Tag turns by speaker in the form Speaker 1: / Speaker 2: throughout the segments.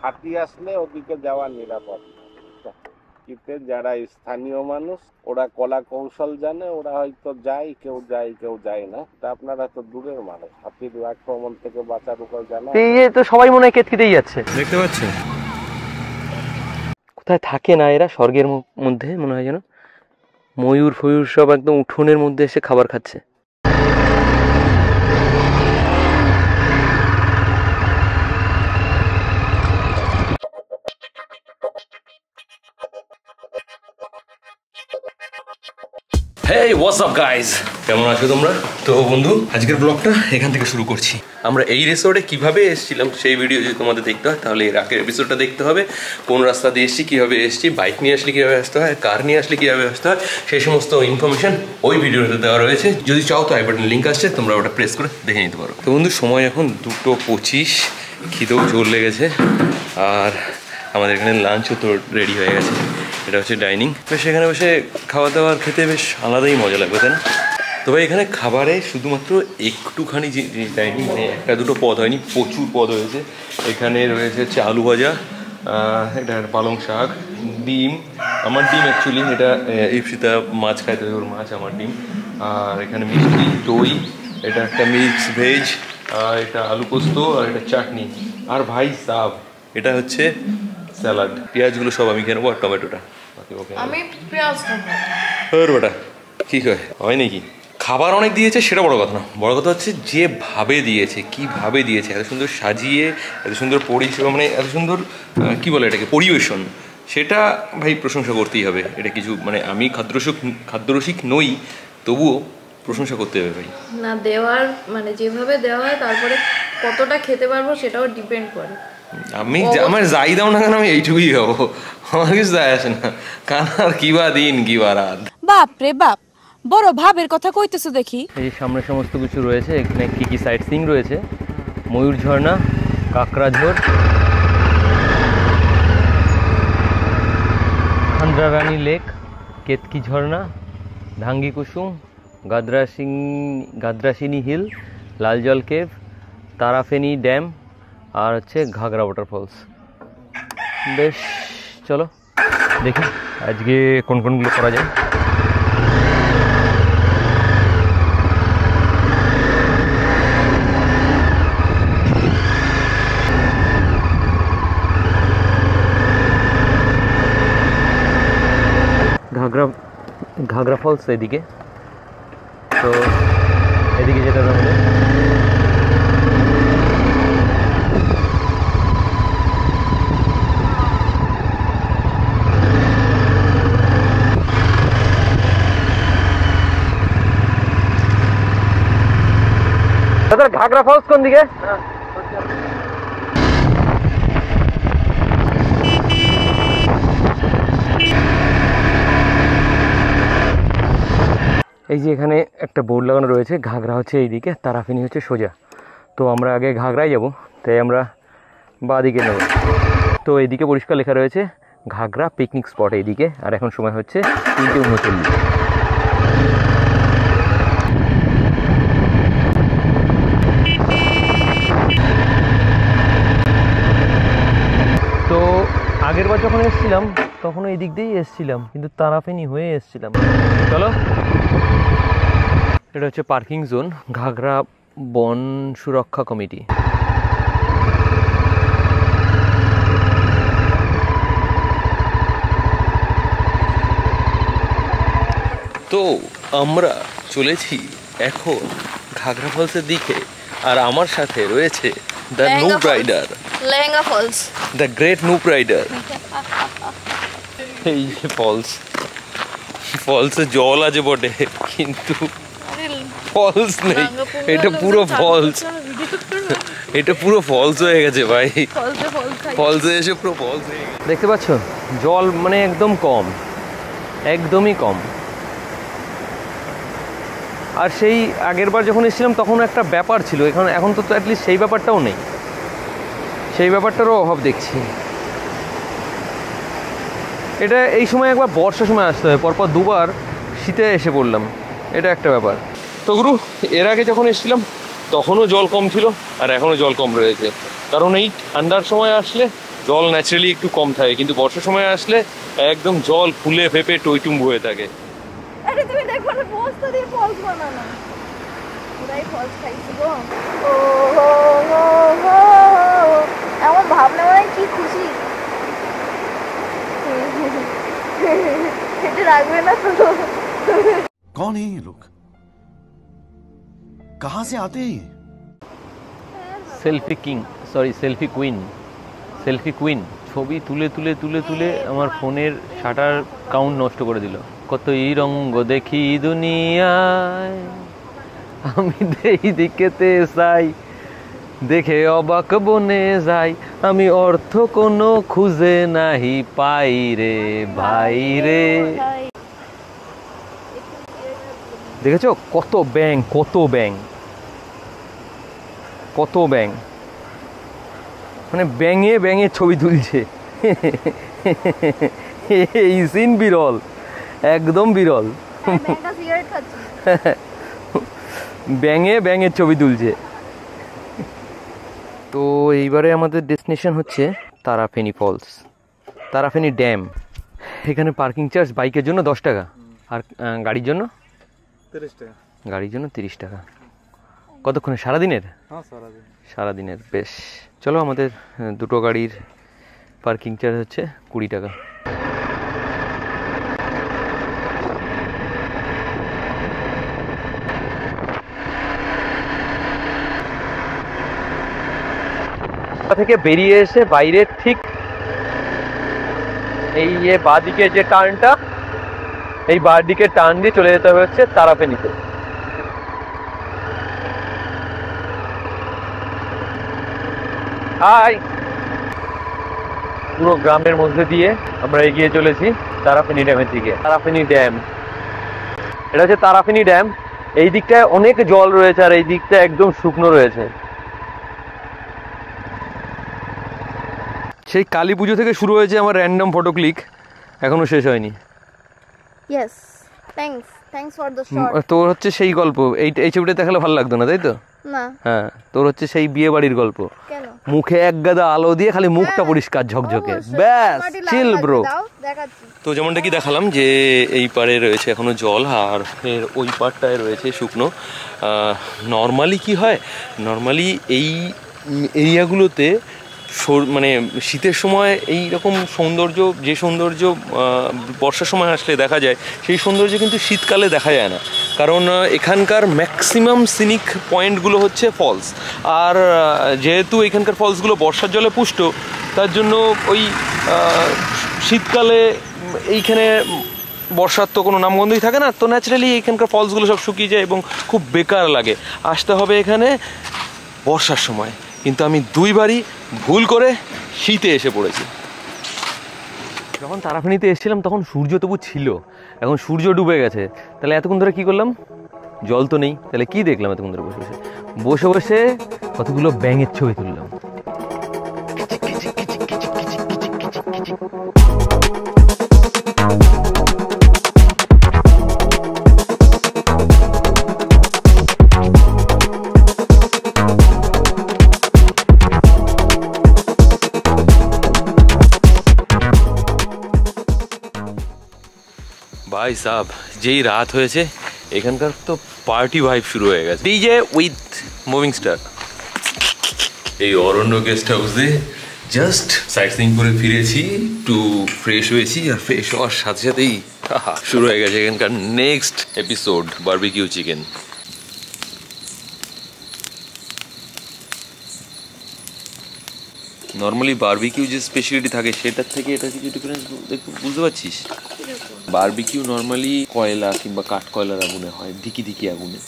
Speaker 1: হাতি আসলে ওদিকে যাওয়া নিরাপদ। কিন্তু যারা স্থানীয় মানুষ ওরা কলা কৌশল জানে, ওরা হয়তো যায়, কেউ যায় না। তা আপনারা তো দূরের মানুষ, হাতির আক্রমণ থেকে বাঁচার উপায় জানা।
Speaker 2: এই তো সবাই মনে হয় কেতকিতেই যাচ্ছে, দেখতে পাচ্ছেন কোথায় থাকে না এরা, স্বর্গের মধ্যে মনে হয় যেন। ময়ূর ফয়ূর সব একদম উঠোনের মধ্যে এসে খাবার খাচ্ছে। হেই হোয়াটস আপ গাইজ, কেমন আছো তোমরা? তো বন্ধু, আজকের ব্লগটা এখান থেকে শুরু করছি। আমরা এই রিসোর্টে কিভাবে এসেছিলাম সেই ভিডিও যদি তোমাদের দেখতে হয় তাহলে এর আগের এপিসোডটা দেখতে হবে। কোন রাস্তা দিয়ে এসেছি, কীভাবে এসেছি, বাইক নিয়ে আসলে কীভাবে আসতে হয়, কার নিয়ে আসলে কীভাবে আসতে হয়, সেই সমস্ত ইনফরমেশন ওই ভিডিওতে দেওয়া রয়েছে। যদি চাও তো আই বাটন লিঙ্ক আসছে, তোমরা ওটা প্রেস করে দেখে নিতে পারো। তো বন্ধু, সময় এখন 2:25, খিদেও জোর লেগেছে, আর আমাদের এখানে লাঞ্চও তো রেডি হয়ে গেছে। এটা হচ্ছে ডাইনিং, তো সেখানে বসে খাওয়া দাওয়ার খেতে বেশ আলাদাই মজা লাগবে, তাই না? তবে এখানে খাবারে শুধুমাত্র একটুখানি যে ডাইনিং, মানে একটা দুটো পদ হয়নি, প্রচুর পদ হয়েছে। এখানে রয়েছে হচ্ছে আলু ভাজা, এটা পালং শাক, ডিম, আমার ডিম অ্যাকচুয়ালি, এটা ইপসিতা মাছ খাইতে ওর মাছ, আমার ডিম। আর এখানে মিষ্টি, দই, এটা একটা মিক্স ভেজ, আর এটা আলু পোস্ত, আর এটা চাটনি, আর ভাই সাব এটা হচ্ছে স্যালাড। পেঁয়াজগুলো সব আমি খেয়ে নেবো, আর টমেটোটা
Speaker 3: আমি পেঁয়াজ খাবো।
Speaker 2: বেটা কি হয় নাকি? খাবার অনেক দিয়েছে সেটা বড় কথা না, বড় কথা হচ্ছে যেভাবে দিয়েছে, কিভাবে দিয়েছে, এত সুন্দর সাজিয়ে, এত সুন্দর পরিষেবা, মানে এত সুন্দর কি বলে এটাকে, পরিবেশন, সেটা ভাই প্রশংসা করতেই হবে। এটা কিছু মানে আমি খাদ্যরসিক নই, তবুও প্রশংসা করতে হবে ভাই।
Speaker 3: না দেওয়ার মানে যেভাবে দেওয়া হয় তারপরে কতটা খেতে পারবো সেটাও ডিপেন্ড করে।
Speaker 2: আমি আমার যাই দাও না কেন আমি এইটুকুই খাবো, আমার কিছু যায় আসে না, কানার কিবা দিন কিবা রাত।
Speaker 4: বাপ রে বাপ, বড় ভাবের কথা কইতেছো দেখি।
Speaker 2: এই সামনে সমস্ত কিছু রয়েছে, এখানে কি কি সাইট সিইং রয়েছে, ময়ূর ঝর্ণা, কাকড়াঝোর, খান্দ্রারানী লেক, কেতকি ঝর্ণা, ধাঙ্গি কুসুম, গাদ্রাসিনী hill, Laljal cave, Tarafeni dam, আর হচ্ছে ঘাগরা ওয়াটারফলস। বেশ, চলো দেখি আজকে কোন কোনগুলো করা যায়। ঘাগরা ফলস এদিকে, তো এদিকে যেতে হবে আমাদের। ঘাগরা ফলস কোন দিকে? এই যে এখানে একটা বোর্ড লাগানো রয়েছে, ঘাগরা হচ্ছে এইদিকে, তারাফেনী হচ্ছে সোজা। তো আমরা আগে ঘাগরায় যাব, তাই আমরা বাঁ দিকে নেব। তো এইদিকে পরিষ্কার লেখা রয়েছে ঘাগরা পিকনিক স্পট এইদিকে, আর এখন সময় হচ্ছে 3:39। তো আগের বার যখন এসেছিলাম তখন এই দিক দিয়েই এসেছিলাম, কিন্তু তারাফেনী হয়ে এসেছিলাম। চলো, এটা হচ্ছে পার্কিং জোন, ঘাগরা বন সুরক্ষা কমিটি। তো আমরা চলেছি এখন ঘাগরা ফলসের দিকে, আর আমার সাথে রয়েছে the noob rider,
Speaker 3: Lehenga falls,
Speaker 2: the great noob rider. এই যে ফলসে জল আছে বটে, কিন্তু ফলস নেই, এটা পুরো ফলস, এটা পুরো ফলস হয়ে গেছে ভাই, ফলসে এসে পুরো ফলস হয়ে গেছে। দেখতে পাচ্ছ জল মানে একদম কম, একদমই কম। আর সেই আগের বার যখন এসেছিলাম তখন একটা ব্যাপার ছিল, এখন তো অ্যাটলিস্ট সেই ব্যাপারটাও নেই, সেই ব্যাপারটারও অভাব দেখছি। এটা এই সময় একবার বর্ষার সময় আসতে হয়, পরপর দুবার শীতে এসে পড়লাম, এটা একটা ব্যাপার। তো গুরু, এর আগে যখন এসেছিলাম তখনও জল কম ছিল, আর এখনও জল কম রয়েছে, কারণ এই ঠান্ডার সময় আসলে জল ন্যাচারালি একটু কম থাকে, কিন্তু বর্ষার সময় আসলে একদম জল ফুলে ফেপে টইটুম্বু হয়ে থাকে।
Speaker 3: আরে তুমি দেখো না বস্তা দিয়ে ফলস বানানো, পুরাই ফলস খাইছি গো। ও হো হো হো, এমন ভাবলে মানে কি খুশি। এটা রাখবে না তো?
Speaker 5: कौन है ये लोग, कहां से आते हैं ये?
Speaker 2: Selfie king, sorry selfie queen, selfie queen ছবি তুলে তুলে তুলে তুলে আমার ফোনের শাটার কাউন্ট নষ্ট করে দিল। কতই রঙ্গ দেখি দুনিয়ায়, আমি এই দিকেতে চাই, দেখে অবাক বনে যাই, আমি অর্থ কোনো খুঁজে নাহি পাই রে ভাই রে। দেখেছো কত ব্যাং, কত ব্যাং, কত ব্যাং, মানে ব্যাঙে ব্যাঙে ছবি তুলছে। এই সিন বিরল, একদম বিরল। ব্যাঙে ব্যাঙের ছবি তুলছে। তো এইবারে আমাদের ডেস্টিনেশন হচ্ছে তারাফেনী ফলস, তারাফেনী ড্যাম। এখানে পার্কিং চার্জ বাইকের জন্য 10 টাকা, আর গাড়ির জন্য
Speaker 6: 30 টাকা।
Speaker 2: গাড়ির জন্য 30 টাকা। কতক্ষণে? সারাদিনের?
Speaker 6: হ্যাঁ সারাদিন।
Speaker 2: সারাদিনের। বেশ, চলো আমাদের দুটো গাড়ির পার্কিং চার্জ হচ্ছে 20 টাকা। থেকে বেরিয়ে এসে বাইরে ঠিক এই যে বাঁদিকে যে টার্নটা, এই বাঁদিকে টার্ন দিয়ে চলে যেতে হচ্ছে তারাফেনীতে। হাই, পুরো গ্রামের মধ্যে দিয়ে আমরা এগিয়ে চলেছি তারাফেনী ড্যামের দিকে। তারাফেনী ড্যাম, এটা হচ্ছে তারাফেনী ড্যাম। এই দিকটায় অনেক জল রয়েছে আর এই দিকটা একদম শুকনো রয়েছে। সেই কালী পুজো থেকে শুরু হয়েছে আমার র্যান্ডম ফটো ক্লিক, এখনো শেষ হয়নি।
Speaker 3: Yes, thanks for the shot.
Speaker 2: তোর হচ্ছে সেই গল্প, এই ছবিটা দেখালে ভালো লাগতো না, তাই তো?
Speaker 3: না।
Speaker 2: হ্যাঁ, তোর হচ্ছে সেই বিয়ে বাড়ির গল্প।
Speaker 3: কেন?
Speaker 2: মুখে এক গাদা আলো দিয়ে খালি মুখটা পরিষ্কার ঝকঝকে, ব্যাস চিল ব্রো। তো যেমনটা কি দেখালাম যে এই পারে রয়েছে এখনো জল, আর এর ওই পারটায় রয়েছে শুকনো। নর্মালি কি হয়, নর্মালি এই এরিয়াগুলোতে মানে শীতের সময় এই রকম সৌন্দর্য, যে সৌন্দর্য বর্ষার সময় আসলে দেখা যায়, সেই সৌন্দর্য কিন্তু শীতকালে দেখা যায় না। কারণ এখানকার ম্যাক্সিমাম সিনিক পয়েন্টগুলো হচ্ছে ফলস, আর যেহেতু এখানকার ফলসগুলো বর্ষার জলে পুষ্ট, তার জন্য ওই শীতকালে এইখানে বর্ষার তো কোনো নামগন্ধই থাকে না, তো ন্যাচারালি এখানকার ফলসগুলো সব শুকিয়ে যায় এবং খুব বেকার লাগে। আসতে হবে এখানে বর্ষার সময়, কিন্তু আমি দুইবারই ভুল করে শীতে এসে পড়েছি। যখন তারাফেনীতে এসেছিলাম তখন সূর্য তবু ছিল, এখন সূর্য ডুবে গেছে। তাহলে এতক্ষণ ধরে কী করলাম? জল তো নেই, তাহলে কি দেখলাম এতক্ষণ ধরে? বসে বসে বসে বসে কতগুলো ব্যাঙের ছবি তুললাম। ভাই সাব, যেই রাত হয়েছে এখানকার তো পার্টি ভাইব শুরু হয়ে গেছে। DJ with moving star. এই অরণ্য গেস্ট হাউসে জাস্ট সাইট সিইং করে ফিরেছি, একটু ফ্রেশ হয়েছি, আর ফ্রেশ হওয়ার সাথে সাথেই শুরু হয়ে গেছে এখানকার next episode, barbecue chicken. Normally barbecue যে স্পেশালিটি থাকে সেটার থেকে এটা কিছু ডিফারেন্স বুঝতে পারছিস? বারবিকিউ নর্মালি কয়লা কিংবা কাঠ কয়লার আগুনে হয়, ধিকি ধিকি আগুনে।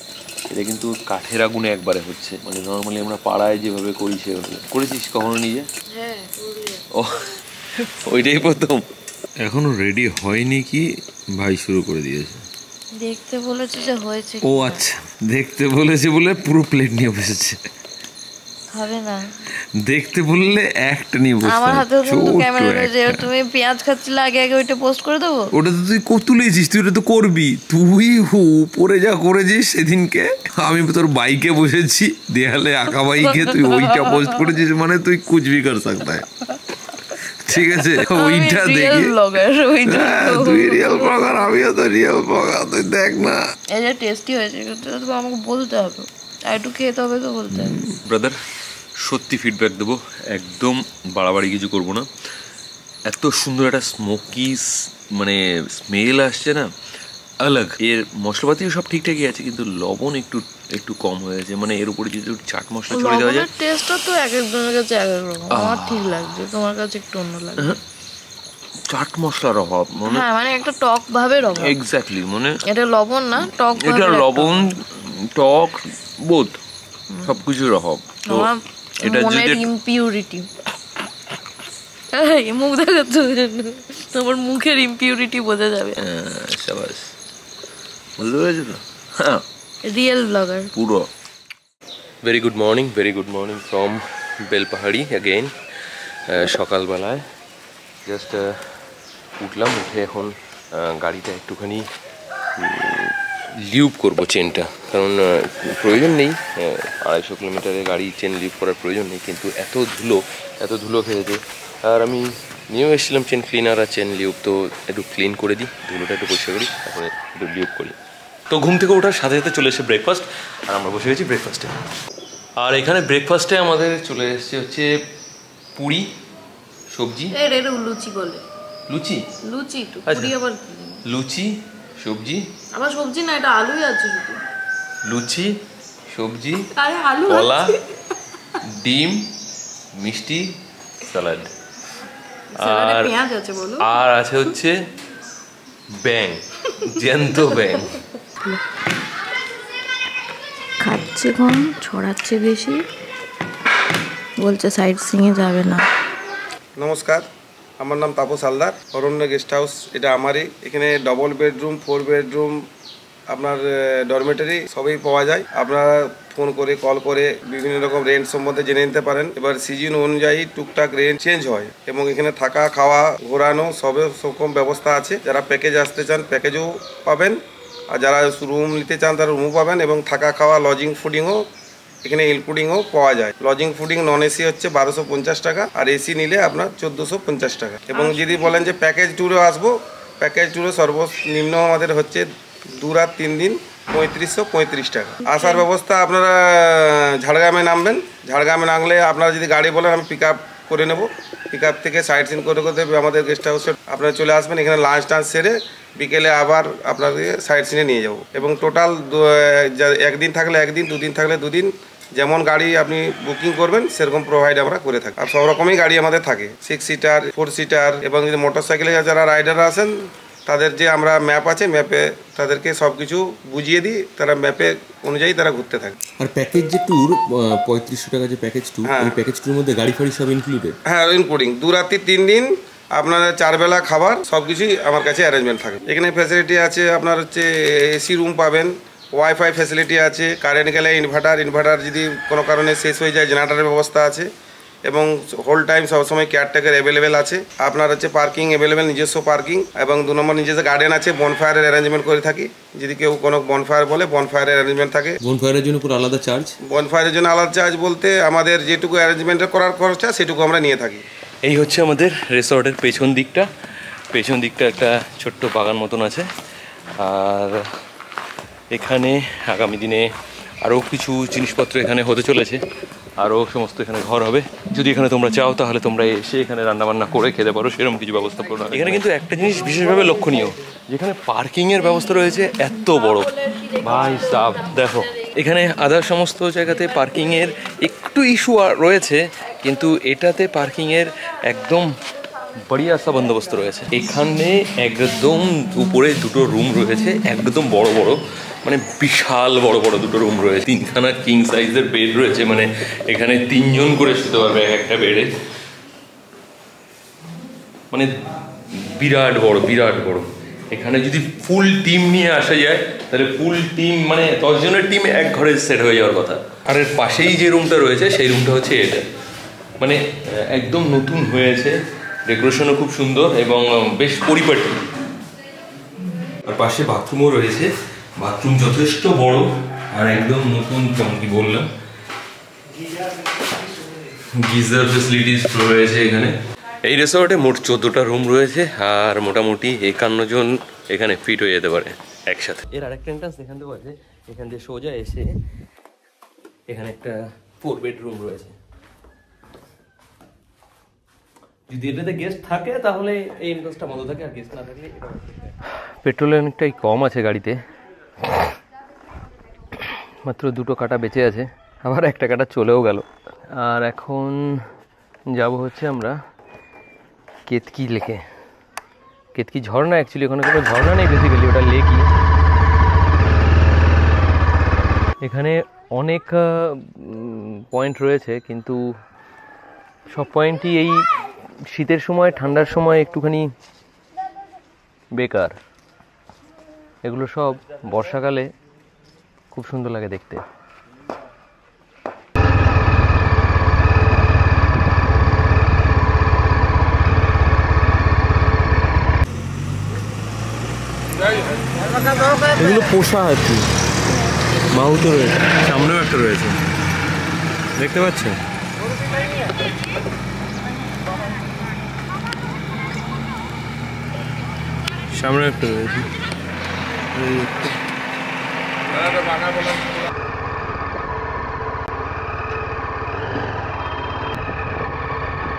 Speaker 2: এটা কিন্তু কাঠের আগুনে একবারে হচ্ছে, মানে নর্মালি আমরা পাড়ায় যেভাবে করি সেভাবে। করেছিস কখনো নিজে?
Speaker 3: হ্যাঁ,
Speaker 2: ও, ওইটাই প্রথম।
Speaker 7: এখনো রেডি হয়নি কি ভাই শুরু করে দিয়েছে?
Speaker 3: দেখতে বলেছে যে হয়েছে।
Speaker 7: ও আচ্ছা, দেখতে বলেছে বলে পুরো প্লেট নিয়ে বসেছে।
Speaker 3: হবে না,
Speaker 7: দেখতে বললে একটা নিয়ে বসে।
Speaker 3: আমার হাতেও কিন্তু ক্যামেরা রয়েছে, তুমি পেঁয়াজ খাচ্ছিলে আগে আগে ওইটা পোস্ট করে দেবো।
Speaker 7: ওটা তো তুই তুলেছিস, তুই ওটা তো করবি। তুই উপরে যা করেছিস সেদিনকে, আমি তোর বাইকে বসেছি দেয়ালে আঁকা বাইকে, তুই ওইটা পোস্ট করেছিস, মানে তুই কুছ ভি কর সকতা হ্যায়। ঠিক আছে ওইটা দেখে
Speaker 3: ব্লগার ওইটা
Speaker 7: তুই রিয়েল ব্লগার, আমিও তো রিয়েল ব্লগার, তুই দেখ না।
Speaker 3: এই যে টেস্টি হয়েছে কিন্তু আমাকে বলতে হবে, আর একটু খেতে হবে তো বলতে হবে।
Speaker 2: ব্রাদার সত্যি ফিডব্যাক দেবো, একদম বাড়াবাড়ি কিছু করবো না। এত সুন্দর একটা স্মোকি মানে স্মেল আসছে না, আলাগ। এর মশলাপাতিও সব ঠিকঠাকই আছে, কিন্তু লবণ একটু একটু কম হয়েছে। মানে এর উপরে যদি একটু চাট মশলা ছড়িয়ে দেওয়া যায়।
Speaker 3: টেস্টটা তো এক একজনের কাছে এক এক রকম, আমার ঠিক লাগছে, তোমার কাছে একটু অন্য লাগছে।
Speaker 2: চাট মশলার অভাব, মানে
Speaker 3: হ্যাঁ মানে একটা টক ভাবের অভাব।
Speaker 2: এক্স্যাক্টলি, মানে
Speaker 3: এটা লবণ না, টক ভাবের।
Speaker 2: এটা লবণ টক বোধ সবকিছুর অভাব। তো এটা যদি
Speaker 3: ইমপিউরিটি, এই মুখ দেখাচ্ছ, তোমার মুখের ইমপিউরিটি বোঝা যাবে।
Speaker 2: শাবাশ, বুঝতে পেরেছো তো? হ্যাঁ,
Speaker 3: রিয়েল ব্লগার
Speaker 2: পুরো। Very good morning from Belpahari again. সকালবেলায় জাস্ট উঠলাম, উঠে এখন গাড়িটা একটুখানি লিউব করবো চেনটা, কারণ প্রয়োজন নেই 250 কিলোমিটারে গাড়ি চেন লিউব করার প্রয়োজন নেই, কিন্তু এত ধুলো খেয়েছে। আর আমি নিয়েও এসেছিলাম চেন ক্লিনার আর চেন লিউব, তো একটু ক্লিন করে দিই, ধুলোটা একটু পরিষ্কার করি, তারপরে একটু লিউব করি। তো ঘুম থেকে ওঠার সাথে সাথে চলে এসে ব্রেকফাস্ট, আর আমরা বসে গেছি ব্রেকফাস্টে। আর এখানে ব্রেকফাস্টে আমাদের চলে এসেছে হচ্ছে পুরি সবজি,
Speaker 3: লুচি বলে,
Speaker 2: লুচি
Speaker 3: একটু
Speaker 2: আচ্ছা।
Speaker 3: আবার
Speaker 2: লুচি সবজি,
Speaker 3: আবার সবজি না, এটা আলুই আছে শুধু।
Speaker 2: লুচি সবজি,
Speaker 3: আরে আলু
Speaker 2: কলা, ডিম, মিষ্টি, স্যালাড, আর
Speaker 3: পেঁয়াজ আছে বলো,
Speaker 2: আর আছে হচ্ছে ব্যাং, জ্যান্ত ব্যাং।
Speaker 3: খাচ্ছে কম, ছড়াচ্ছে বেশি, বলছে সাইড সিংয়ে যাবে না।
Speaker 8: নমস্কার, আমার নাম তাপস হালদার। অরণ্য গেস্ট হাউস এটা আমারই। এখানে ডবল বেডরুম, 4 বেডরুম, আপনার ডরমেটারি সবই পাওয়া যায়। আপনারা ফোন করে কল করে বিভিন্ন রকম রেন্ট সম্বন্ধে জেনে নিতে পারেন। এবার সিজন অনুযায়ী টুকটাক রেন্ট চেঞ্জ হয়, এবং এখানে থাকা খাওয়া ঘোরানো সব রকম ব্যবস্থা আছে। যারা প্যাকেজ আসতে চান প্যাকেজও পাবেন, আর যারা রুম নিতে চান তারা রুমও পাবেন, এবং থাকা খাওয়া লজিং ফুডিংও এখানে ইনক্লুডিংও পাওয়া যায়। লজিং ফুডিং নন এসি হচ্ছে 1250 টাকা, আর এসি নিলে আপনার 1450 টাকা। এবং যদি বলেন যে প্যাকেজ ট্যুরে আসবো, প্যাকেজ ট্যুরে সর্বনিম্ন আমাদের হচ্ছে 2 রাত 3 দিন 3535 টাকা। আসার ব্যবস্থা আপনারা ঝাড়গ্রামে নামবেন, ঝাড়গ্রামে নামলে আপনারা যদি গাড়ি বলেন আমি পিক আপ করে নেব, পিক আপ থেকে সাইট সিন করে করতে আমাদের গেস্ট হাউসে আপনারা চলে আসবেন। এখানে লাঞ্চ টাঞ্চ সেরে বিকেলে আবার আপনাদের সাইট সিনে নিয়ে যাব। এবং টোটাল একদিন থাকলে একদিন, 2 দিন থাকলে 2 দিন, যেমন গাড়ি আপনি বুকিং করবেন সেরকম প্রোভাইড আমরা করে থাকি। আর সব রকমই গাড়ি আমাদের থাকে, 6 সিটার, 4 সিটার, এবং যদি মোটর সাইকেলে যারা রাইডার আসেন তাদের যে আমরা ম্যাপ আছে, ম্যাপে তাদেরকে সব কিছু বুঝিয়ে দিই, তারা ম্যাপে অনুযায়ী তারা ঘুরতে থাকে।
Speaker 2: আর প্যাকেজ যে ট্যুর 3500 টাকা যে প্যাকেজ ট্যুর, এই প্যাকেজ ট্যুরের মধ্যে গাড়ি ফাড়ি সব ইনক্লুডেড?
Speaker 8: হ্যাঁ, ইনক্লুডিং 2 রাত্রি 3 দিন, আপনার 4 বেলা খাবার সব কিছুই আমার কাছে অ্যারেঞ্জমেন্ট থাকে। এখানে ফ্যাসিলিটি আছে, আপনার হচ্ছে এসি রুম পাবেন, ওয়াইফাই ফ্যাসিলিটি আছে, কারেন্ট গেলে ইনভার্টার যদি কোনো কারণে শেষ হয়ে যায় জেনারেটরের ব্যবস্থা আছে, এবং হোল টাইম সবসময় কেয়ারটেকার অ্যাভেলেবেল আছে। আপনার হচ্ছে পার্কিং অ্যাভেলেবেল, নিজস্ব পার্কিং, এবং 2 নম্বর নিজস্ব গার্ডেন আছে। বনফায়ারের অ্যারেঞ্জমেন্ট করে থাকি, যদি কেউ কোনো বনফায়ার বলে বনফায়ারের অ্যারেঞ্জমেন্ট থাকে।
Speaker 2: বনফায়ারের জন্য কোনো আলাদা চার্জ?
Speaker 8: বনফায়ারের জন্য আলাদা চার্জ বলতে আমাদের যেটুকু অ্যারেঞ্জমেন্ট করার খরচা সেটুকু আমরা নিয়ে থাকি।
Speaker 2: এই হচ্ছে আমাদের রিসর্টের পেছন দিকটা একটা ছোট্ট বাগান মতন আছে। আর এখানে আগামী দিনে আরও কিছু জিনিসপত্র এখানে হতে চলেছে, আরও সমস্ত এখানে ঘর হবে। যদি এখানে তোমরা চাও তাহলে তোমরা এসে এখানে রান্নাবান্না করে খেতে পারো, সেরকম কিছু ব্যবস্থা করো। এখানে কিন্তু একটা জিনিস বিশেষভাবে লক্ষণীয়, যেখানে পার্কিংয়ের ব্যবস্থা রয়েছে এত বড়, ভাই সাব দেখো। এখানে আদার সমস্ত জায়গাতে পার্কিংয়ের একটু ইস্যু রয়েছে, কিন্তু এটাতে পার্কিংয়ের একদম বড়িয়া সা বন্দোবস্ত রয়েছে। এখানে একদম উপরে 2টো রুম রয়েছে, একদম বড় বড়, মানে বিশাল বড় বড় 2টো রুম রয়েছে। 3খানা কিং সাইজের বেড রয়েছে, মানে এখানে 3 জন করে শুতে পারবে একটা বেডে, মানে বিরাট বড়। এখানে যদি ফুল টিম নিয়ে আসা যায় তাহলে ফুল টিম, মানে 10 জনের টিম এক ঘরে সেট হয়ে যাওয়ার কথা। আর এর পাশেই যে রুমটা রয়েছে সেই রুমটা হচ্ছে এটা, মানে একদম নতুন হয়েছে, ডেকোরেশনও খুব সুন্দর এবং বেশ পরিপাটি। আর পাশে বাথরুমও রয়েছে, বাথরুম যথেষ্ট বড় আর একদম নতুন, যেমন কি বললাম গিজার ফেসিলিটিস রয়েছে এখানে। এই রিসোর্টে মোট 14টা রুম রয়েছে আর মোটামুটি 51 জন এখানে ফিট হয়ে যেতে পারে একসাথে। এর আরেকটা এন্ট্রান্স এখান থেকে আছে, এখান দিয়ে সোজা এসে এখানে একটা 4 বেডরুম রয়েছে। যদি এটাতে গেস্ট থাকে তাহলে এই এন্ট্রান্সটা বন্ধ থাকে, আর গেস্ট না থাকলে এটা। পেট্রোল অনেকটাই কম আছে গাড়িতে, মাত্র 2টো কাটা বেঁচে আছে, আবার একটা কাটা চলেও গেল। আর এখন যাব হচ্ছে আমরা কেতকি লেকে, কেতকি ঝর্ণা। অ্যাকচুয়ালি ওখানে কোনো ঝর্ণা নেই, বেসিক্যালি ওটা লেকই। এখানে অনেক পয়েন্ট রয়েছে, কিন্তু সব পয়েন্টই এই শীতের সময় ঠান্ডার সময় একটুখানি বেকার। এগুলো সব বর্ষাকালে খুব সুন্দর লাগে দেখতে। এগুলো পোষা হাতি, মাহুতো রয়েছে, সামনেও একটা রয়েছে, দেখতে পাচ্ছেন? সামনে একটা রয়েছে।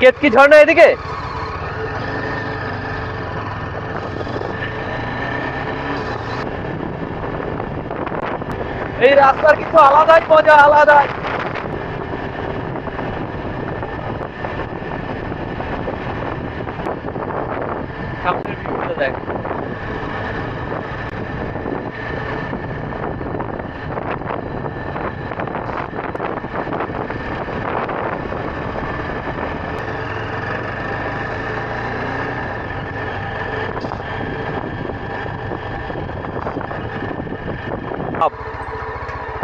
Speaker 2: কেতকি ঝর্ণা এদিকে। এই রাস্তার কিছু আলাদাই মজা, আলাদাই। সামনের ভিউটা দেখ।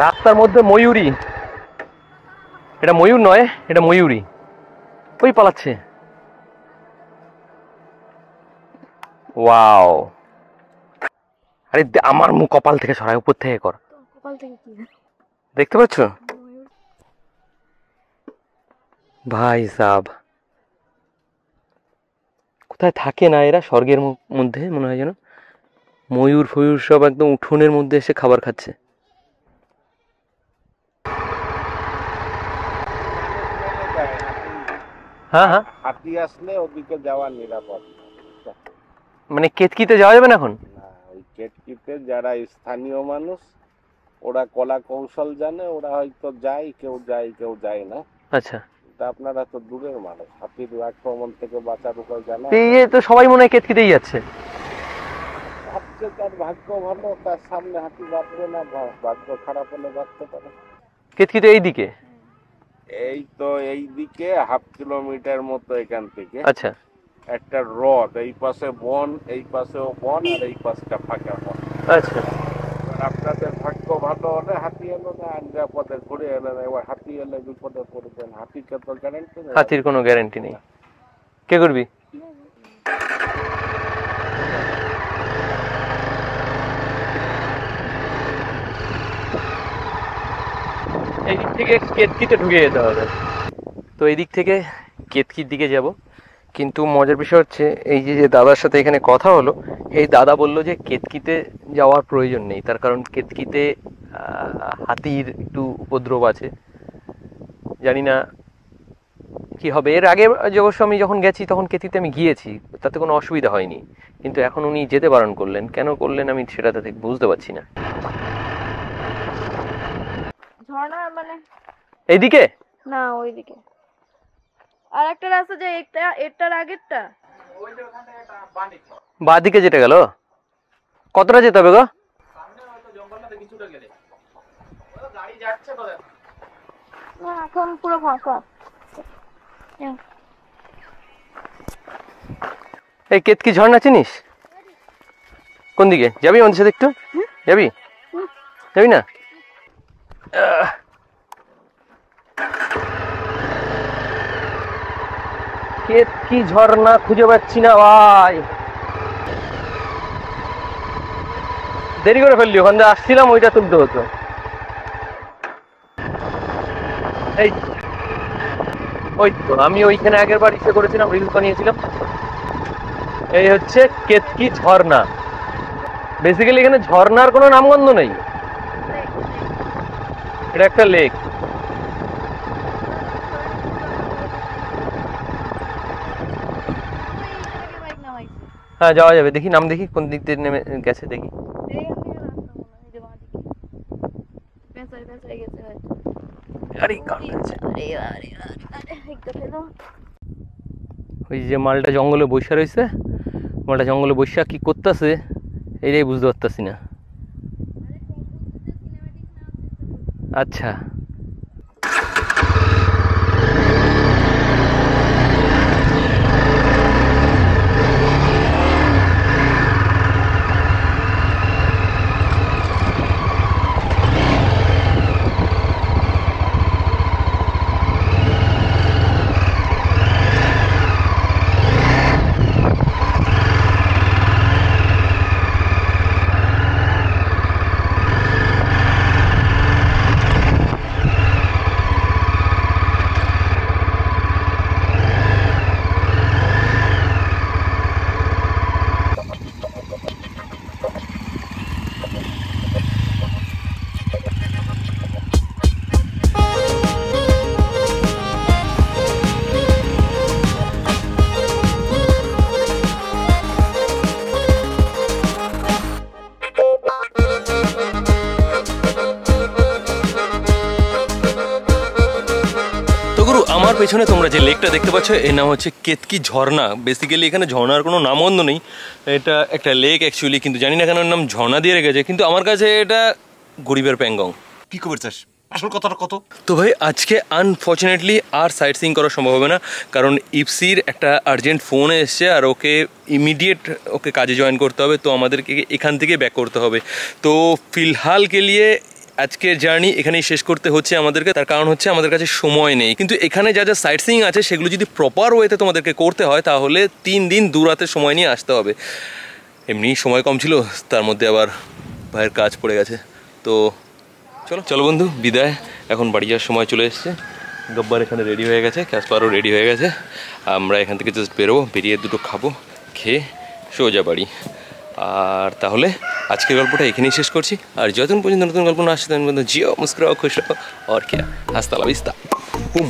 Speaker 2: রাস্তার মধ্যে ময়ূরী, এটা ময়ূর নয়, এটা ময়ূরী, ওই পালাচ্ছে। ওয়াও, আরে আমার মুখ কপাল থেকে সরাই, উপর থেকে কর।
Speaker 3: কপাল থেকে কি
Speaker 2: দেখতে পাচ্ছ ভাই সাব? কোথায় থাকে না এরা, স্বর্গের মধ্যে মনে হয় যেন। ময়ূর ফয়ূর সব একদম উঠোনের মধ্যে এসে খাবার খাচ্ছে। হ্যাঁ হ্যাঁ,
Speaker 1: হাতি আসলে ওদিকে যাওয়া নিরাপদ না।
Speaker 2: মানে কেতকিতে যাওয়া যাবে না এখন?
Speaker 1: না, ওই কেতকিতে যারা স্থানীয় মানুষ, ওরা কলা কৌশল জানে, ওরা হয়তো যায়, কেউ যায় কেউ যায় না।
Speaker 2: আচ্ছা,
Speaker 1: তা আপনারা তো দূরের মানুষ, হাতির আক্রমণ থেকে বাঁচার উপায় জানা।
Speaker 2: এই তো সবাই মনে হয় কেতকিতেই যাচ্ছে।
Speaker 1: ভাবছে তার ভাগ্য ভালো, তার সামনে হাতি বাঁচবে না, ভাগ্য খারাপ হলে বাঁচতে পারে।
Speaker 2: কেতকিতে এইদিকে?
Speaker 1: এই তো এই দিকে 1/2 কিলোমিটার মতো এখান থেকে
Speaker 2: আচ্ছা,
Speaker 1: একটা হ্রদ, এই পাশে বন, এই পাশেও বন, আর এই পাশটা ফাঁকা বন।
Speaker 2: আচ্ছা,
Speaker 1: আপনাদের ভাগ্য ভালো হলে হাতি এলো না, নিরাপদে ঘুরে এলেন। এবার হাতি এলে বিপদে পড়বেন, হাতিকে তো গ্যারেন্টি নেই।
Speaker 2: হাতির কোনো গ্যারান্টি নেই। কে করবি? এই দিক থেকে কেতকিতে ঢুকে যেতে হবে। তো এই দিক থেকে কেতকির দিকে যাব, কিন্তু মজার বিষয় হচ্ছে এই যে দাদার সাথে এখানে কথা হলো, এই দাদা বলল যে কেতকিতে যাওয়ার প্রয়োজন নেই, তার কারণ কেতকিতে হাতির একটু উপদ্রব আছে। জানি না কি হবে। এর আগে অবশ্য আমি যখন গেছি তখন কেতকিতে আমি গিয়েছি, তাতে কোনো অসুবিধা হয়নি, কিন্তু এখন উনি যেতে বারণ করলেন। কেন করলেন আমি সেটাতে ঠিক বুঝতে পারছি না।
Speaker 3: ঝর্ণা মানে
Speaker 2: এইদিকে
Speaker 3: না, ওইদিকে আর একটা রাস্তা যায়, এটার আগেরটা।
Speaker 2: বাঁ দিকে যেটা গেল, কতটা যেতে হবে গো?
Speaker 3: না, এখন পুরো ফাঁকা।
Speaker 2: এই কেতকি ঝর্ণা চিনিস? কোন দিকে যাবি আমাদের সাথে? একটু যাবি? যাবি না? কেতকি ঝর্ণা খুঁজে পাচ্ছি না ভাই, দেরি করে ফেললি। ওখান থেকে আসছিলাম, ওইটা তুলতে হতো। এই ওই তো আমি ওইখানে আগের বার ইচ্ছে করেছিলাম, রিলস বানিয়েছিলাম। এই হচ্ছে কেতকি ঝর্ণা। বেসিক্যালি এখানে ঝর্ণার কোনো নামগন্ধ নেই, এটা একটা লেক। হ্যাঁ যাওয়া যাবে, দেখি নাম দেখি কোন দিক দিয়ে নেমে গেছে দেখি। ওই যে মালটা জঙ্গলে বসে রয়েছে, মালটা জঙ্গলে বসে কি করতেছে এটাই বুঝতে পারতাছি না। আচ্ছা আমার পেছনে তোমরা যে লেকটা দেখতে পাচ্ছ এর নাম হচ্ছে কেতকি ঝর্ণা। বেসিক্যালি এখানে ঝর্ণার কোনো নামগন্ধ নেই, এটা একটা লেক অ্যাকচুয়ালি, কিন্তু জানি না কেন এর নাম ঝর্ণা দিয়ে রেখেছে, কিন্তু আমার কাছে এটা গরিবের প্যাংগং।
Speaker 5: কি খবর চাস আসল কথাটা কত?
Speaker 2: তো ভাই আজকে আনফর্চুনেটলি আর সাইট সিইং করা সম্ভব হবে না, কারণ ইপসির একটা আর্জেন্ট ফোন এসছে আর ওকে ইমিডিয়েট ওকে কাজে জয়েন করতে হবে, তো আমাদেরকে এখান থেকে ব্যাক করতে হবে। তো ফিলহাল কে লিয়ে আজকের জার্নি এখানেই শেষ করতে হচ্ছে আমাদেরকে, তার কারণ হচ্ছে আমাদের কাছে সময় নেই। কিন্তু এখানে যা যা সাইট সিইং আছে সেগুলো যদি প্রপার ওয়েতে তোমাদেরকে করতে হয় তাহলে 3 দিন 2 রাতের সময় নিয়ে আসতে হবে। এমনি সময় কম ছিল, তার মধ্যে আবার ভাইয়ের কাজ পড়ে গেছে। তো চলো চলো বন্ধু বিদায়, এখন বাড়ি যাওয়ার সময় চলে এসছে। গব্বার এখানে রেডি হয়ে গেছে, ক্যাসপারও রেডি হয়ে গেছে। আমরা এখান থেকে জাস্ট বেরোবো, বেরিয়ে দুটো খাবো, খেয়ে সোজা বাড়ি। আর তাহলে আজকের গল্পটা এখানেই শেষ করছি। আর যতক্ষণ পর্যন্ত নতুন গল্প না আসছে তখন পর্যন্ত জিও মুস্কুরাও খুশ রহো, আর क्या, হাস্তা লা ভিস্তা, বুম।